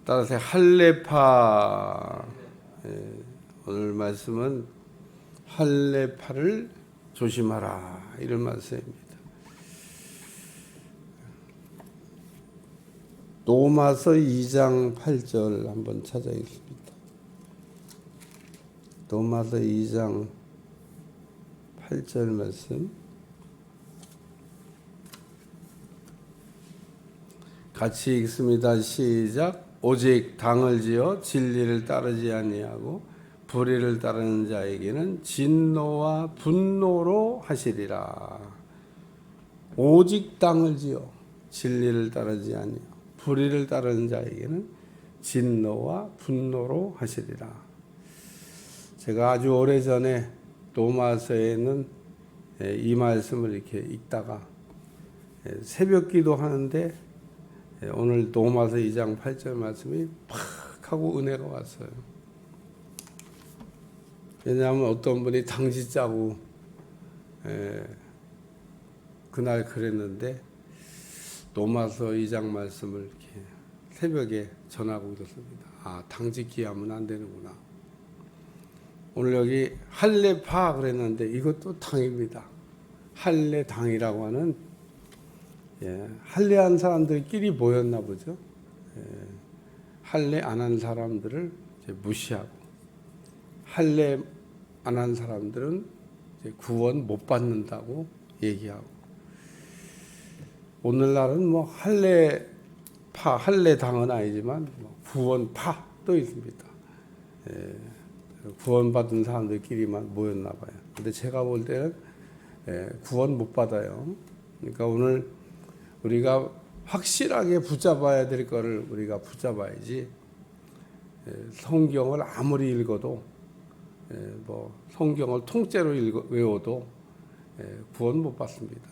따라서 할례파. 오늘 말씀은 할례파를 조심하라 이런 말씀입니다. 로마서 2장 8절 한번 찾아보겠습니다. 로마서 2장 8절 말씀 같이 읽습니다. 시작. 오직 당을 지어 진리를 따르지 아니하고 불의를 따르는 자에게는 진노와 분노로 하시리라. 오직 당을 지어 진리를 따르지 아니하고 불의를 따르는 자에게는 진노와 분노로 하시리라. 제가 아주 오래전에 로마서에는 이 말씀을 이렇게 읽다가 새벽 기도하는데 오늘 로마서 2장 8절 말씀이 팍 하고 은혜가 왔어요. 왜냐하면 어떤 분이 당지 짜고 그날 그랬는데 로마서 2장 말씀을 이렇게 새벽에 전하고 있었습니다. 아, 당짓기 하면 안 되는구나. 오늘 여기 할례파 그랬는데 이것도 당입니다. 할례당이라고 하는 할례한 사람들끼리 모였나 보죠. 할례 안 한 사람들을 무시하고 할례 안 한 사람들은 구원 못 받는다고 얘기하고 오늘날은 뭐 할례파, 할례당은 아니지만 구원파도 있습니다. 구원받은 사람들끼리만 모였나 봐요. 근데 제가 볼 때는 구원 못 받아요. 그러니까 오늘 우리가 확실하게 붙잡아야 될 거를 우리가 붙잡아야지 성경을 아무리 읽어도 뭐 성경을 통째로 외워도 구원 못 받습니다.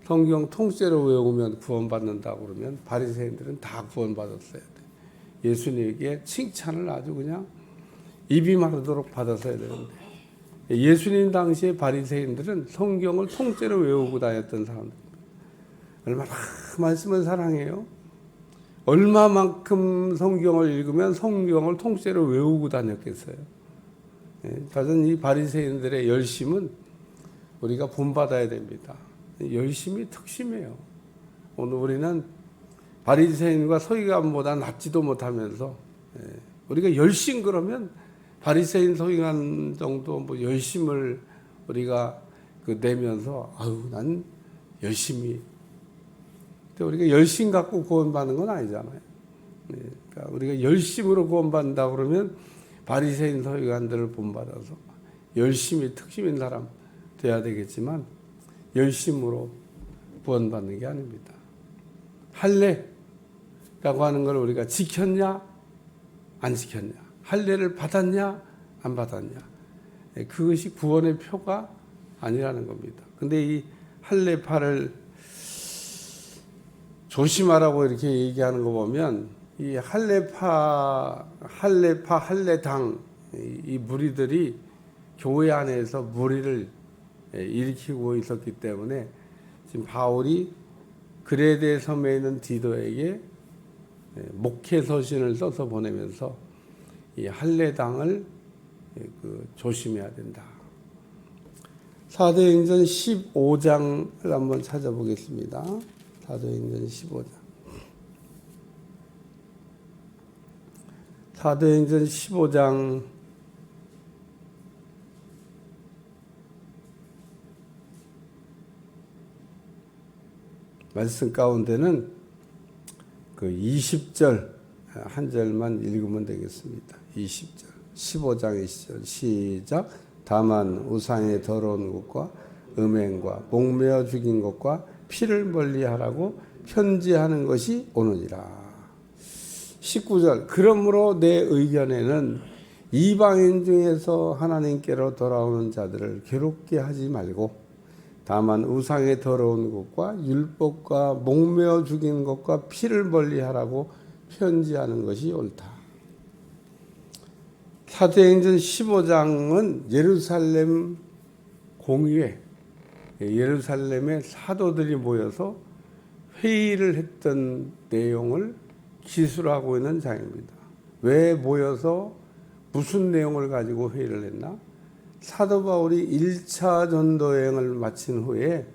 성경 통째로 외우면 구원받는다고 그러면 바리새인들은 다 구원받았어야 돼. 예수님에게 칭찬을 아주 그냥 입이 마르도록 받았어야 되는데 예수님 당시에 바리새인들은 성경을 통째로 외우고 다녔던 사람들. 얼마나 말씀을 사랑해요. 얼마만큼 성경을 읽으면 성경을 통째로 외우고 다녔겠어요. 저는 이 바리새인들의 열심은 우리가 본받아야 됩니다. 열심이 특심이에요. 오늘 우리는 바리새인과 서기관보다 낫지도 못하면서 우리가 열심 그러면 바리새인 서기관 정도 뭐 열심을 우리가 내면서 아유 난 열심히 우리가 열심 갖고 구원받는 건 아니잖아요. 그러니까 우리가 열심으로 구원받는다 그러면 바리새인 서기관들을 본받아서 열심히 특심인 사람 돼야 되겠지만 열심으로 구원받는 게 아닙니다. 할례라고 하는 걸 우리가 지켰냐 안 지켰냐, 할례를 받았냐 안 받았냐, 그것이 구원의 표가 아니라는 겁니다. 근데 이 할례파를 조심하라고 이렇게 얘기하는 거 보면 이 할례파, 할례당 이 무리들이 교회 안에서 무리를 일으키고 있었기 때문에 지금 바울이 그레데 섬에 있는 디도에게 목회 서신을 써서 보내면서 이 할례당을 조심해야 된다. 사도행전 15장을 한번 찾아보겠습니다. 사도행전 15장. 사도행전 15장 말씀 가운데는 그 20절 한 절만 읽으면 되겠습니다. 20절. 15장 20절 시작. 다만 우상의 더러운 것과 음행과 목매어 죽인 것과 피를 멀리하라고 편지하는 것이 오느니라. 19절. 그러므로 내 의견에는 이방인 중에서 하나님께로 돌아오는 자들을 괴롭게 하지 말고 다만 우상의 더러운 것과 율법과 목매어 죽인 것과 피를 멀리하라고 편지하는 것이 옳다. 사도행전 15장은 예루살렘 공의회, 예루살렘의 사도들이 모여서 회의를 했던 내용을 기술하고 있는 장입니다. 왜 모여서 무슨 내용을 가지고 회의를 했나? 사도 바울이 1차 전도 여행을 마친 후에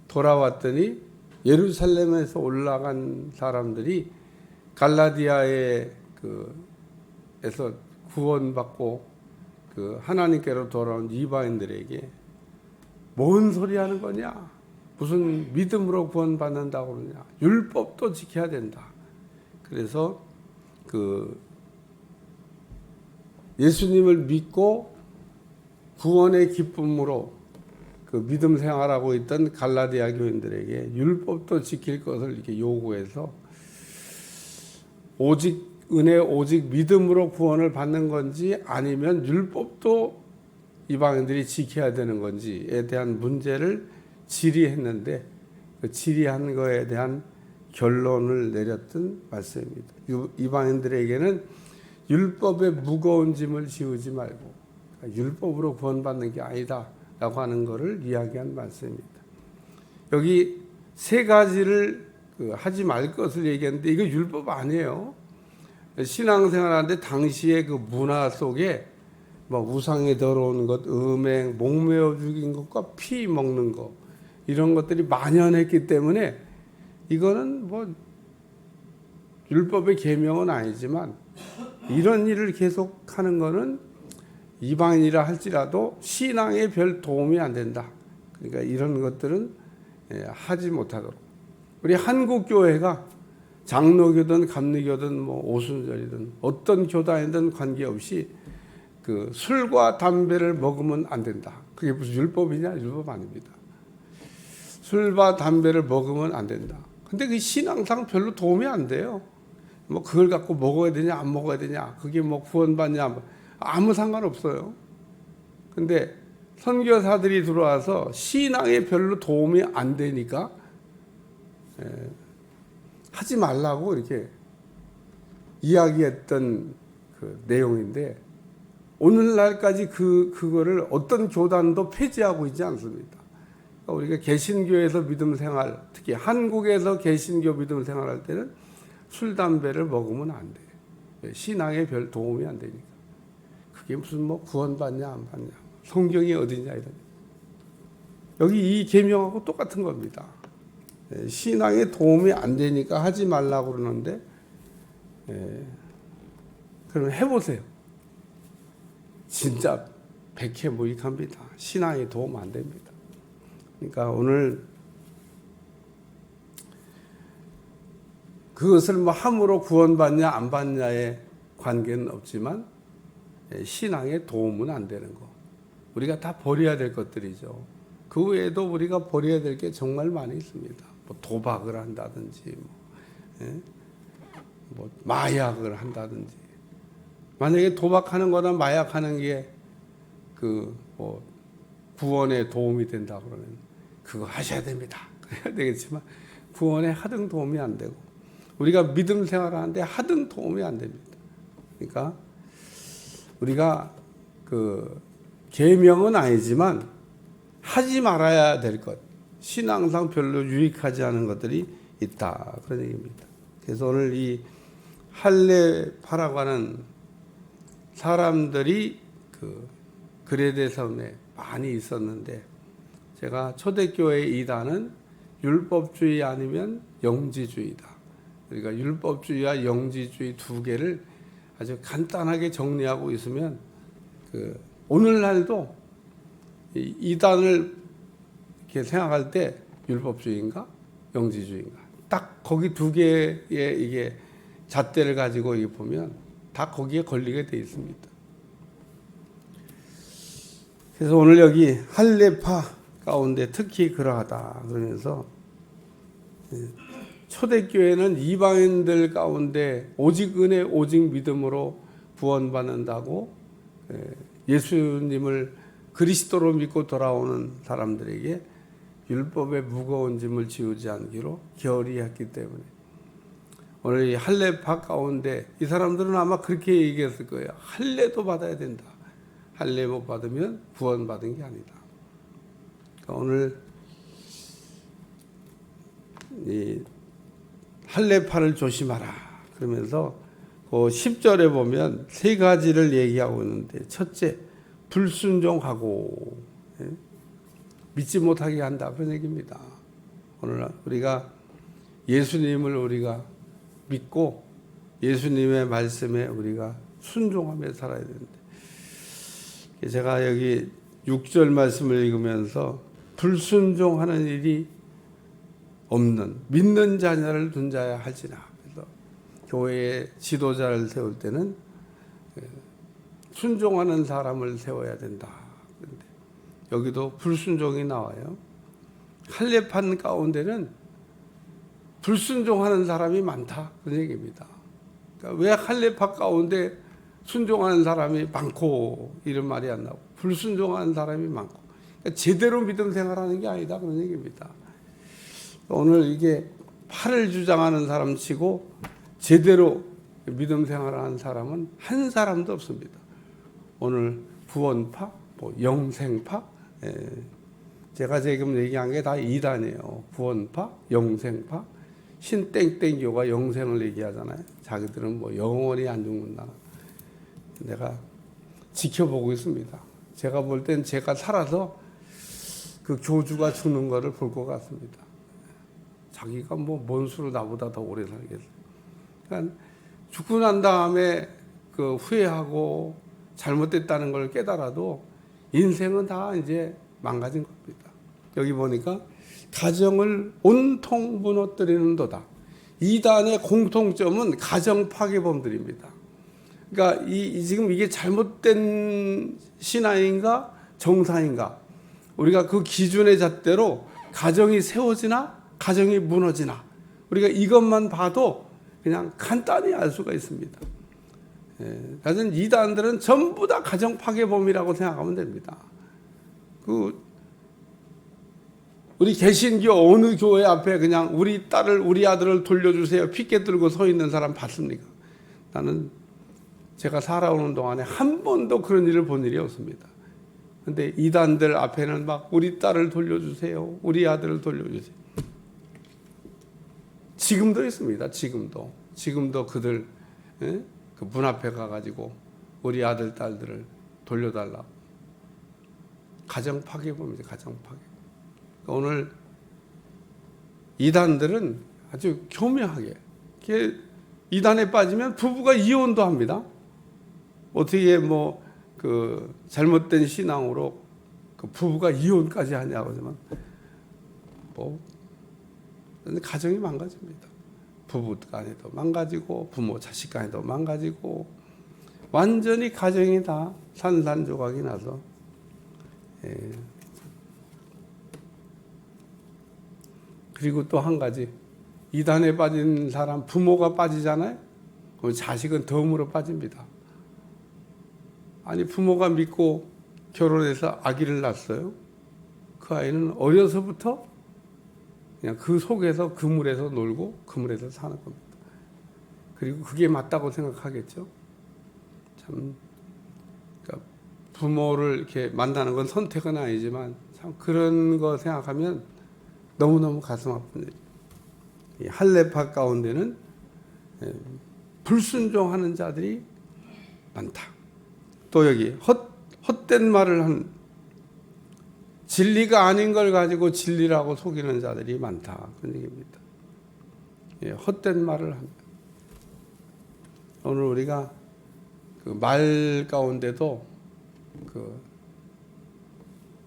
돌아왔더니 예루살렘에서 올라간 사람들이 갈라디아에 에서 구원받고 하나님께로 돌아온 이방인들에게 뭔 소리 하는 거냐? 무슨 믿음으로 구원받는다고 그러냐? 율법도 지켜야 된다. 그래서 예수님을 믿고 구원의 기쁨으로 믿음 생활하고 있던 갈라디아 교인들에게 율법도 지킬 것을 이렇게 요구해서 오직 은혜, 오직 믿음으로 구원을 받는 건지 아니면 율법도 이방인들이 지켜야 되는 건지에 대한 문제를 질의했는데 그 질의한 거에 대한 결론을 내렸던 말씀입니다. 이방인들에게는 율법의 무거운 짐을 지우지 말고 율법으로 구원받는 게 아니다 라고 하는 것을 이야기한 말씀입니다. 여기 세 가지를 하지 말 것을 얘기했는데 이거 율법 아니에요. 신앙생활하는데 당시의 그 문화 속에 뭐 우상에 더러운 것, 음행, 목매어 죽인 것과 피 먹는 것 이런 것들이 만연했기 때문에 이거는 뭐 율법의 계명은 아니지만 이런 일을 계속하는 거는 이방인이라 할지라도 신앙에 별 도움이 안 된다. 그러니까 이런 것들은 하지 못하도록. 우리 한국 교회가 장로교든 감리교든 뭐 오순절이든 어떤 교단이든 관계없이 술과 담배를 먹으면 안 된다. 그게 무슨 율법이냐? 율법 아닙니다. 술과 담배를 먹으면 안 된다. 근데 그 신앙상 별로 도움이 안 돼요. 뭐 그걸 갖고 먹어야 되냐 안 먹어야 되냐 그게 뭐 구원받냐 아무 상관없어요. 근데 선교사들이 들어와서 신앙에 별로 도움이 안 되니까 하지 말라고 이렇게 이야기했던 그 내용인데 오늘날까지 그거를 어떤 교단도 폐지하고 있지 않습니다. 그러니까 우리가 개신교에서 믿음 생활, 특히 한국에서 개신교 믿음 생활할 때는 술, 담배를 먹으면 안 돼. 신앙에 별 도움이 안 되니까. 그게 무슨 뭐 구원받냐 안 받냐. 성경이 어디냐 이런. 여기 이 계명하고 똑같은 겁니다. 신앙에 도움이 안 되니까 하지 말라고 그러는데 그럼 해보세요. 진짜 백해무익합니다. 신앙에 도움 안 됩니다. 그러니까 오늘 그것을 뭐 함으로 구원받냐 안 받냐의 관계는 없지만 신앙에 도움은 안 되는 거. 우리가 다 버려야 될 것들이죠. 그 외에도 우리가 버려야 될 게 정말 많이 있습니다. 뭐 도박을 한다든지, 뭐 마약을 한다든지. 만약에 도박하는 거나 마약하는 게 뭐 구원에 도움이 된다 그러면 그거 하셔야 됩니다. 그래야 되겠지만 구원에 하등 도움이 안 되고 우리가 믿음 생활하는데 하등 도움이 안 됩니다. 그러니까 우리가 계명은 아니지만 하지 말아야 될 것, 신앙상 별로 유익하지 않은 것들이 있다 그런 얘기입니다. 그래서 오늘 이 할례파라고 하는 사람들이 그레데섬에 많이 있었는데 제가 초대교회 이단은 율법주의 아니면 영지주의다. 그러니까 율법주의와 영지주의 두 개를 아주 간단하게 정리하고 있으면 오늘날도 이단을 이렇게 생각할 때 율법주의인가 영지주의인가 딱 거기 두 개의 이게 잣대를 가지고 이게 보면 다 거기에 걸리게 돼 있습니다. 그래서 오늘 여기 할례파 가운데 특히 그러하다 그러면서 초대교회는 이방인들 가운데 오직 은혜 오직 믿음으로 구원받는다고 예수님을 그리스도로 믿고 돌아오는 사람들에게 율법의 무거운 짐을 지우지 않기로 결의했기 때문에 오늘 이 할례파 가운데 이 사람들은 아마 그렇게 얘기했을 거예요. 할례도 받아야 된다. 할례 못 받으면 구원받은 게 아니다. 그러니까 오늘 이 할례파를 조심하라 그러면서 그 10절에 보면 세 가지를 얘기하고 있는데, 첫째, 불순종하고, 예? 믿지 못하게 한다, 그런 얘기입니다. 오늘 우리가 예수님을 우리가 믿고 예수님의 말씀에 우리가 순종하며 살아야 되는데, 제가 여기 6절 말씀을 읽으면서 불순종하는 일이 없는 믿는 자녀를 둔 자야 할지나, 그래서 교회의 지도자를 세울 때는 순종하는 사람을 세워야 된다. 그런데 여기도 불순종이 나와요. 할례판 가운데는 불순종하는 사람이 많다, 그런 얘기입니다. 그러니까 왜 할례판 가운데 순종하는 사람이 많고 이런 말이 안 나오고 불순종하는 사람이 많고, 그러니까 제대로 믿음 생활하는 게 아니다, 그런 얘기입니다. 오늘 이게 팔을 주장하는 사람 치고 제대로 믿음 생활하는 사람은 한 사람도 없습니다. 오늘 구원파, 영생파, 제가 지금 얘기한 게 다 이단이에요. 구원파, 영생파, 신땡땡교가 영생을 얘기하잖아요. 자기들은 영원히 안 죽는다. 내가 지켜보고 있습니다. 제가 볼 땐 제가 살아서 그 교주가 죽는 거를 볼 것 같습니다. 자기가 뭔 수로 나보다 더 오래 살겠어요. 그러니까 죽고 난 다음에 그 후회하고 잘못됐다는 걸 깨달아도 인생은 다 이제 망가진 겁니다. 여기 보니까 가정을 온통 무너뜨리는도다. 이단의 공통점은 가정 파괴범들입니다. 그러니까 지금 이게 잘못된 신앙인가 정상인가, 우리가 그 기준의 잣대로 가정이 세워지나 가정이 무너지나, 우리가 이것만 봐도 그냥 간단히 알 수가 있습니다. 그래서 이단들은 전부 다 가정 파괴범이라고 생각하면 됩니다. 우리 개신교 어느 교회 앞에 그냥 우리 딸을 우리 아들을 돌려주세요 피켓 들고 서 있는 사람 봤습니까? 나는 제가 살아오는 동안에 한 번도 그런 일을 본 일이 없습니다. 근데 이단들 앞에는 막 우리 딸을 돌려주세요, 우리 아들을 돌려주세요. 지금도 있습니다. 지금도 그들 그 문 앞에 가가지고 우리 아들 딸들을 돌려달라고. 가정 파괴범이죠, 가정 파괴. 오늘 이단들은 아주 교묘하게, 이단에 빠지면 부부가 이혼도 합니다. 어떻게 그 잘못된 신앙으로 그 부부가 이혼까지 하냐고 하지만 가정이 망가집니다. 부부 간에도 망가지고 부모 자식 간에도 망가지고 완전히 가정이 다 산산조각이 나서, 그리고 또 한 가지, 이단에 빠진 사람 부모가 빠지잖아요. 그럼 자식은 덤으로 빠집니다. 아니 부모가 믿고 결혼해서 아기를 낳았어요. 그 아이는 어려서부터 그냥 그 속에서 그물에서 놀고 그물에서 사는 겁니다. 그리고 그게 맞다고 생각하겠죠. 참, 그러니까 부모를 이렇게 만나는 건 선택은 아니지만 참 그런 거 생각하면 너무너무 가슴 아픈 일이에요. 이 할례파 가운데는 불순종하는 자들이 많다. 또 여기 헛된 말을 한, 진리가 아닌 걸 가지고 진리라고 속이는 자들이 많다, 그런 얘기입니다. 헛된 말을 합니다. 오늘 우리가 그 말 가운데도 그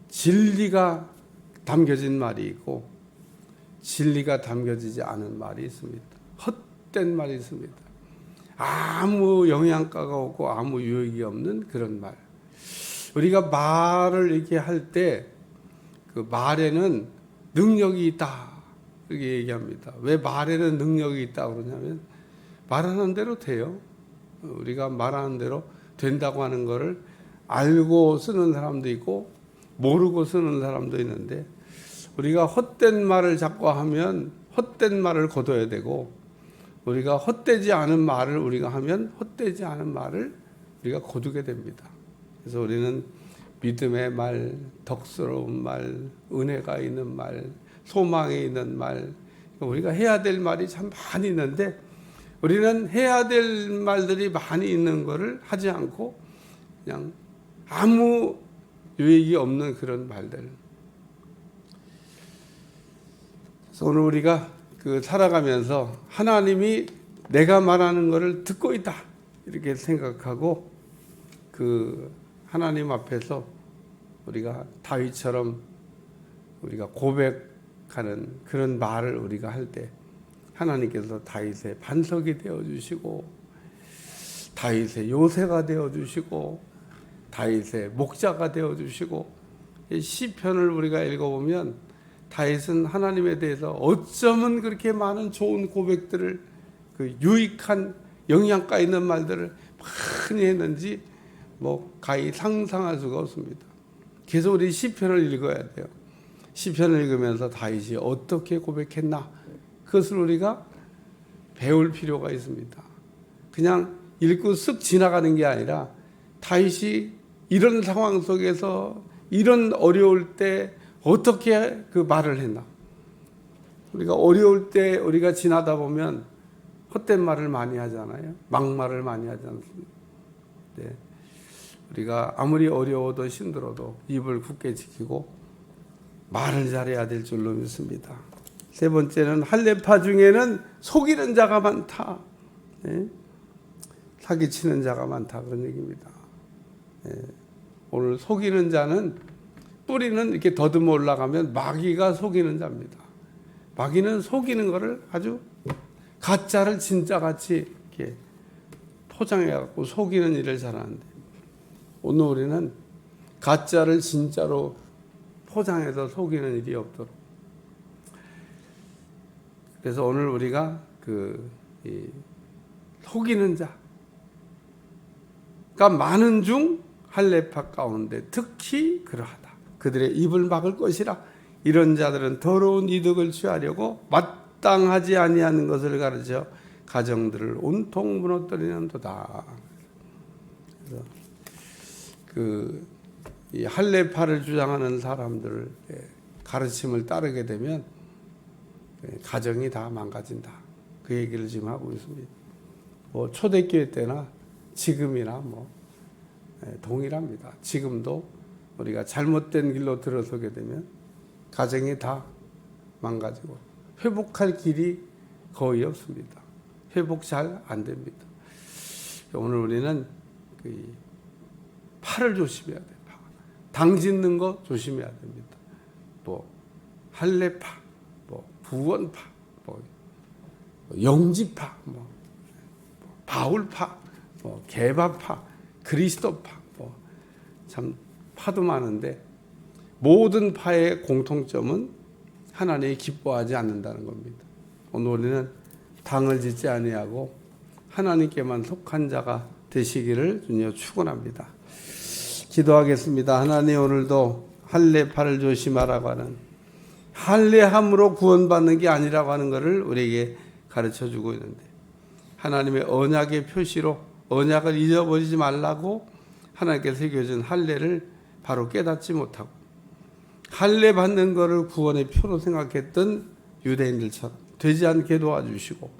진리가 담겨진 말이 있고 진리가 담겨지지 않은 말이 있습니다. 헛된 말이 있습니다. 아무 영양가가 없고 아무 유익이 없는 그런 말. 우리가 말을 이렇게 할 때 그 말에는 능력이 있다, 이렇게 얘기합니다. 왜 말에는 능력이 있다 그러냐면 말하는 대로 돼요. 우리가 말하는 대로 된다고 하는 거를 알고 쓰는 사람도 있고 모르고 쓰는 사람도 있는데, 우리가 헛된 말을 자꾸 하면 헛된 말을 거둬야 되고, 우리가 헛되지 않은 말을 우리가 하면 헛되지 않은 말을 우리가 거두게 됩니다. 그래서 우리는 믿음의 말, 덕스러운 말, 은혜가 있는 말, 소망이 있는 말, 우리가 해야 될 말이 참 많이 있는데 우리는 해야 될 말들이 많이 있는 것을 하지 않고 그냥 아무 유익이 없는 그런 말들. 그래서 오늘 우리가 살아가면서 하나님이 내가 말하는 것을 듣고 있다 이렇게 생각하고 하나님 앞에서 우리가 다윗처럼 우리가 고백하는 그런 말을 우리가 할 때 하나님께서 다윗의 반석이 되어주시고 다윗의 요새가 되어주시고 다윗의 목자가 되어주시고 시편을 우리가 읽어보면 다윗은 하나님에 대해서 어쩌면 그렇게 많은 좋은 고백들을 유익한 영양가 있는 말들을 많이 했는지 가히 상상할 수가 없습니다. 계속 우리 시편을 읽어야 돼요. 시편을 읽으면서 다윗이 어떻게 고백했나 그것을 우리가 배울 필요가 있습니다. 그냥 읽고 쓱 지나가는 게 아니라 다윗이 이런 상황 속에서 이런 어려울 때 어떻게 그 말을 했나. 우리가 어려울 때 우리가 지나다 보면 헛된 말을 많이 하잖아요. 막말을 많이 하지 않습니까? 네. 우리가 아무리 어려워도 힘들어도 입을 굳게 지키고 말을 잘해야 될 줄로 믿습니다. 세 번째는 할례파 중에는 속이는 자가 많다. 네? 사기치는 자가 많다 그런 얘기입니다. 네. 오늘 속이는 자는 뿌리는 이렇게 더듬어 올라가면 마귀가 속이는 자입니다. 마귀는 속이는 것을 아주 가짜를 진짜같이 이렇게 포장해갖고 속이는 일을 잘하는데 오늘 우리는 가짜를 진짜로 포장해서 속이는 일이 없도록. 그래서 오늘 우리가 속이는 자가 많은 중 할례파 가운데 특히 그러하다. 그들의 입을 막을 것이라. 이런 자들은 더러운 이득을 취하려고 마땅하지 아니하는 것을 가르쳐 가정들을 온통 무너뜨리는도다. 그래서 이 할례파를 주장하는 사람들의 가르침을 따르게 되면 가정이 다 망가진다. 그 얘기를 지금 하고 있습니다. 초대교회 때나 지금이나 동일합니다. 지금도 우리가 잘못된 길로 들어서게 되면 가정이 다 망가지고 회복할 길이 거의 없습니다. 회복 잘 안 됩니다. 오늘 우리는 팔을 조심해야 돼요. 당 짓는 거 조심해야 됩니다. 할례파, 구원파, 영지파, 바울파, 개바파, 그리스도파, 참 파도 많은데 모든 파의 공통점은 하나님이 기뻐하지 않는다는 겁니다. 오늘 우리는 당을 짓지 아니하고 하나님께만 속한 자가 되시기를 주님 축원합니다. 기도하겠습니다. 하나님 오늘도 할례파를 조심하라고 하는 할례함으로 구원받는 게 아니라고 하는 것을 우리에게 가르쳐주고 있는데 하나님의 언약의 표시로 언약을 잊어버리지 말라고 하나님께서 새겨준 할례를 바로 깨닫지 못하고 할례 받는 것을 구원의 표로 생각했던 유대인들처럼 되지 않게 도와주시고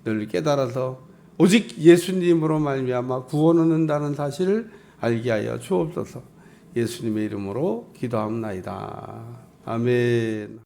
늘 깨달아서 오직 예수님으로 말미암아 구원을 얻는다는 사실을 알게 하여 주옵소서. 예수님의 이름으로 기도합나이다. 아멘.